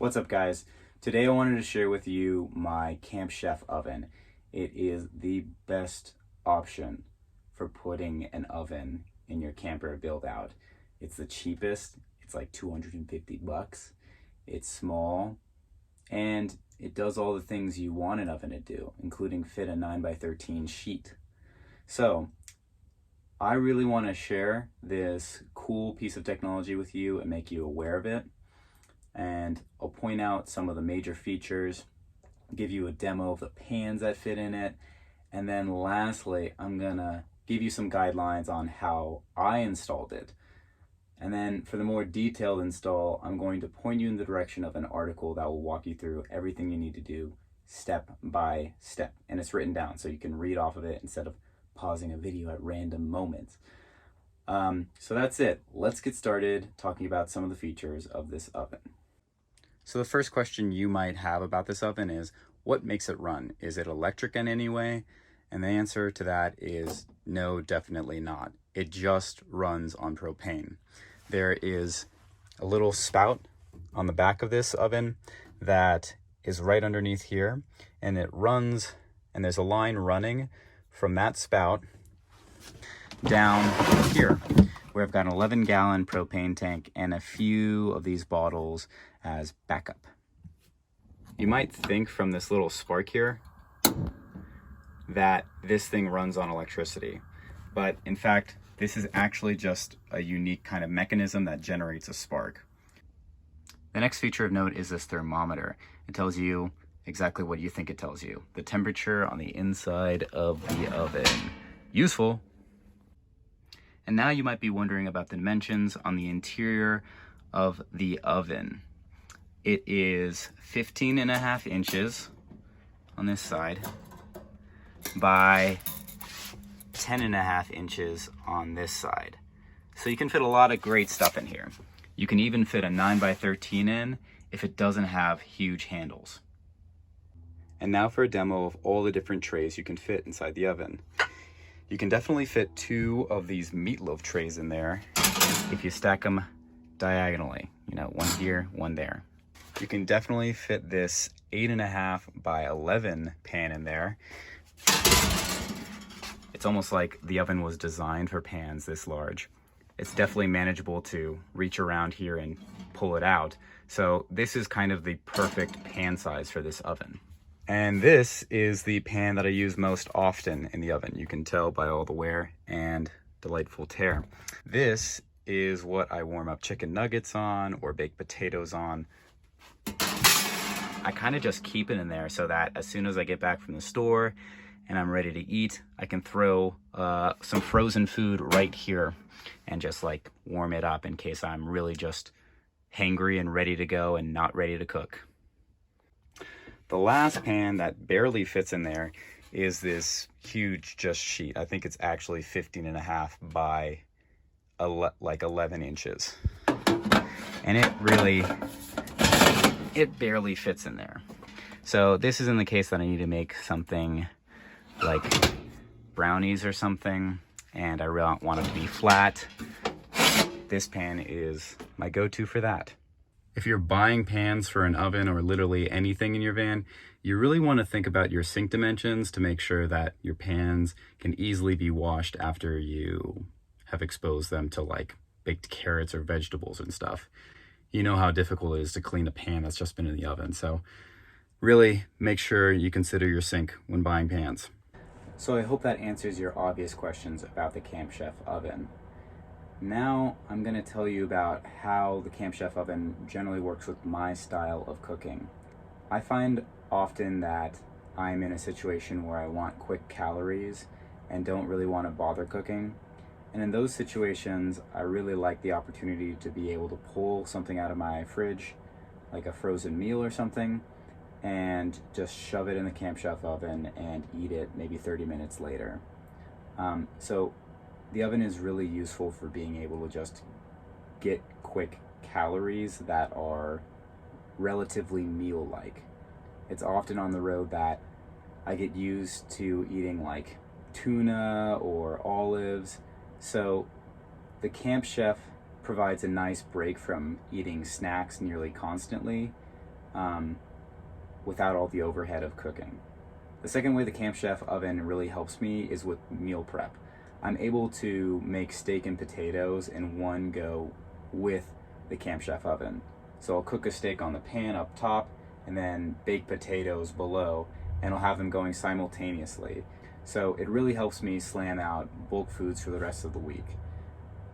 What's up, guys? Today I wanted to share with you my Camp Chef oven. It is the best option for putting an oven in your camper build out. It's the cheapest. It's like 250 bucks. It's small and it does all the things you want an oven to do, including fit a 9x13 sheet. So I really want to share this cool piece of technology with you and make you aware of it. And I'll point out some of the major features, give you a demo of the pans that fit in it, and then lastly, I'm gonna give you some guidelines on how I installed it. And then for the more detailed install, I'm going to point you in the direction of an article that will walk you through everything you need to do step by step. And it's written down so you can read off of it instead of pausing a video at random moments. So that's it. Let's get started talking about some of the features of this oven. So the first question you might have about this oven is, what makes it run? Is it electric in any way? And the answer to that is no, definitely not. It just runs on propane. There is a little spout on the back of this oven that is right underneath here, and it runs, and there's a line running from that spout down here, where I've got an 11-gallon propane tank and a few of these bottles as backup. You might think from this little spark here that this thing runs on electricity, but in fact, this is actually just a unique kind of mechanism that generates a spark. The next feature of note is this thermometer. It tells you exactly what you think it tells you, the temperature on the inside of the oven. Useful. And now you might be wondering about the dimensions on the interior of the oven. It is 15.5 inches on this side by 10.5 inches on this side. So you can fit a lot of great stuff in here. You can even fit a 9x13 in if it doesn't have huge handles. And now for a demo of all the different trays you can fit inside the oven. You can definitely fit 2 of these Meatloaf trays in there if you stack them diagonally. You know, one here, one there. You can definitely fit this 8.5 by 11 pan in there. It's almost like the oven was designed for pans this large. It's definitely manageable to reach around here and pull it out. So this is kind of the perfect pan size for this oven. And this is the pan that I use most often in the oven. You can tell by all the wear and delightful tear. This is what I warm up chicken nuggets on or baked potatoes on. I kind of just keep it in there so that as soon as I get back from the store and I'm ready to eat, I can throw some frozen food right here and just like warm it up in case I'm really just hangry and ready to go and not ready to cook. The last pan that barely fits in there is this huge just sheet. I think it's actually 15.5 by like 11 inches. And it barely fits in there. So this is in the case that I need to make something like brownies or something, and I really want it to be flat. This pan is my go-to for that. If you're buying pans for an oven or literally anything in your van, you really want to think about your sink dimensions to make sure that your pans can easily be washed after you have exposed them to like baked carrots or vegetables and stuff. You know how difficult it is to clean a pan that's just been in the oven. So really make sure you consider your sink when buying pans. So I hope that answers your obvious questions about the Camp Chef oven. Now I'm going to tell you about how the Camp Chef oven generally works with my style of cooking. I find often that I'm in a situation where I want quick calories and don't really want to bother cooking. And in those situations, I really like the opportunity to be able to pull something out of my fridge, like a frozen meal or something, and just shove it in the Camp Chef oven and eat it maybe 30 minutes later. So the oven is really useful for being able to just get quick calories that are relatively meal-like. It's often on the road that I get used to eating like tuna or olives. So the Camp Chef provides a nice break from eating snacks nearly constantly without all the overhead of cooking. The second way the Camp Chef oven really helps me is with meal prep. I'm able to make steak and potatoes in one go with the Camp Chef oven. So I'll cook a steak on the pan up top and then bake potatoes below, and I'll have them going simultaneously. So it really helps me slam out bulk foods for the rest of the week.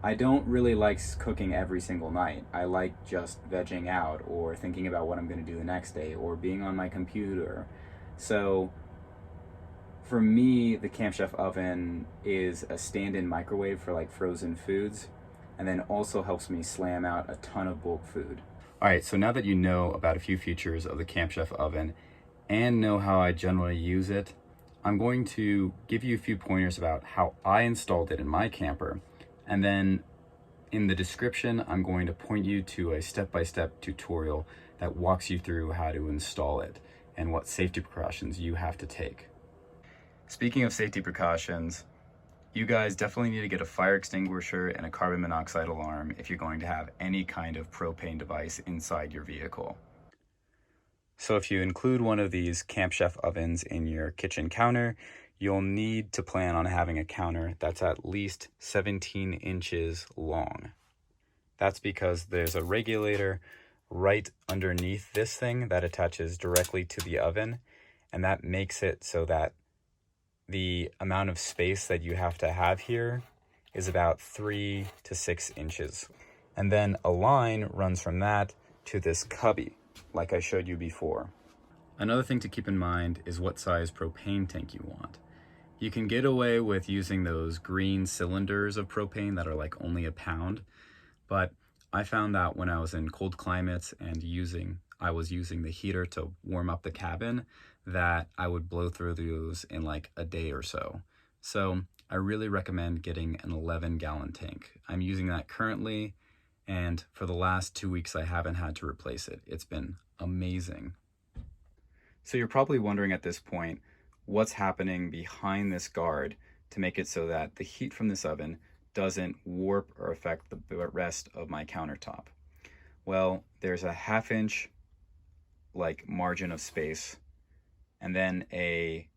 I don't really like cooking every single night. I like just vegging out or thinking about what I'm going to do the next day or being on my computer. So for me, the Camp Chef oven is a stand-in microwave for like frozen foods, and then also helps me slam out a ton of bulk food. All right, so now that you know about a few features of the Camp Chef oven and know how I generally use it, I'm going to give you a few pointers about how I installed it in my camper. And then in the description, I'm going to point you to a step-by-step tutorial that walks you through how to install it and what safety precautions you have to take. Speaking of safety precautions, you guys definitely need to get a fire extinguisher and a carbon monoxide alarm if you're going to have any kind of propane device inside your vehicle. So if you include one of these Camp Chef ovens in your kitchen counter, you'll need to plan on having a counter that's at least 17 inches long. That's because there's a regulator right underneath this thing that attaches directly to the oven, and that makes it so that the amount of space that you have to have here is about 3 to 6 inches. And then a line runs from that to this cubby, like I showed you before. Another thing to keep in mind is what size propane tank you want. You can get away with using those green cylinders of propane that are like only a pound, but I found that when I was in cold climates and I was using the heater to warm up the cabin, that I would blow through those in like a day or so. So I really recommend getting an 11-gallon tank. I'm using that currently, and for the last 2 weeks I haven't had to replace it. It's been amazing. So you're probably wondering at this point, what's happening behind this guard to make it so that the heat from this oven doesn't warp or affect the rest of my countertop. Well, there's a 1/2 inch like margin of space, and then a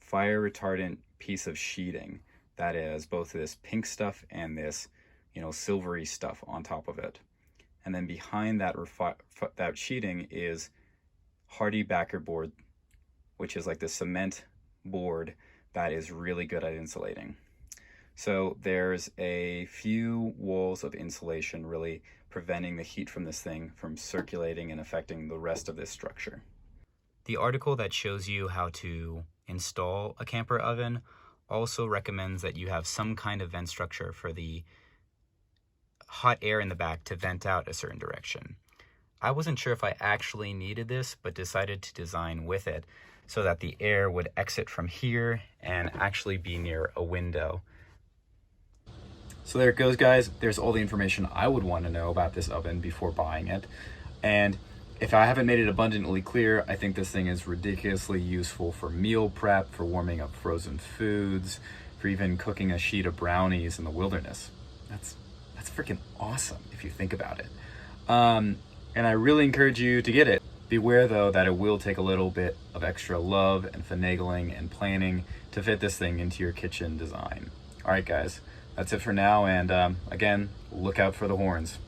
fire retardant piece of sheeting that is both this pink stuff and this, silvery stuff on top of it. And then behind that that sheeting is hardy backer board, which is like the cement board that is really good at insulating. So there's a few walls of insulation really preventing the heat from this thing from circulating and affecting the rest of this structure. The article that shows you how to install a camper oven also recommends that you have some kind of vent structure for the hot air in the back to vent out a certain direction. I wasn't sure if I actually needed this, but decided to design with it so that the air would exit from here and actually be near a window. So there it goes, guys. There's all the information I would want to know about this oven before buying it. And if I haven't made it abundantly clear, I think this thing is ridiculously useful for meal prep, for warming up frozen foods, for even cooking a sheet of brownies in the wilderness. That's freaking awesome if you think about it. And I really encourage you to get it. Beware though that it will take a little bit of extra love and finagling and planning to fit this thing into your kitchen design. All right, guys, that's it for now. And again, look out for the horns.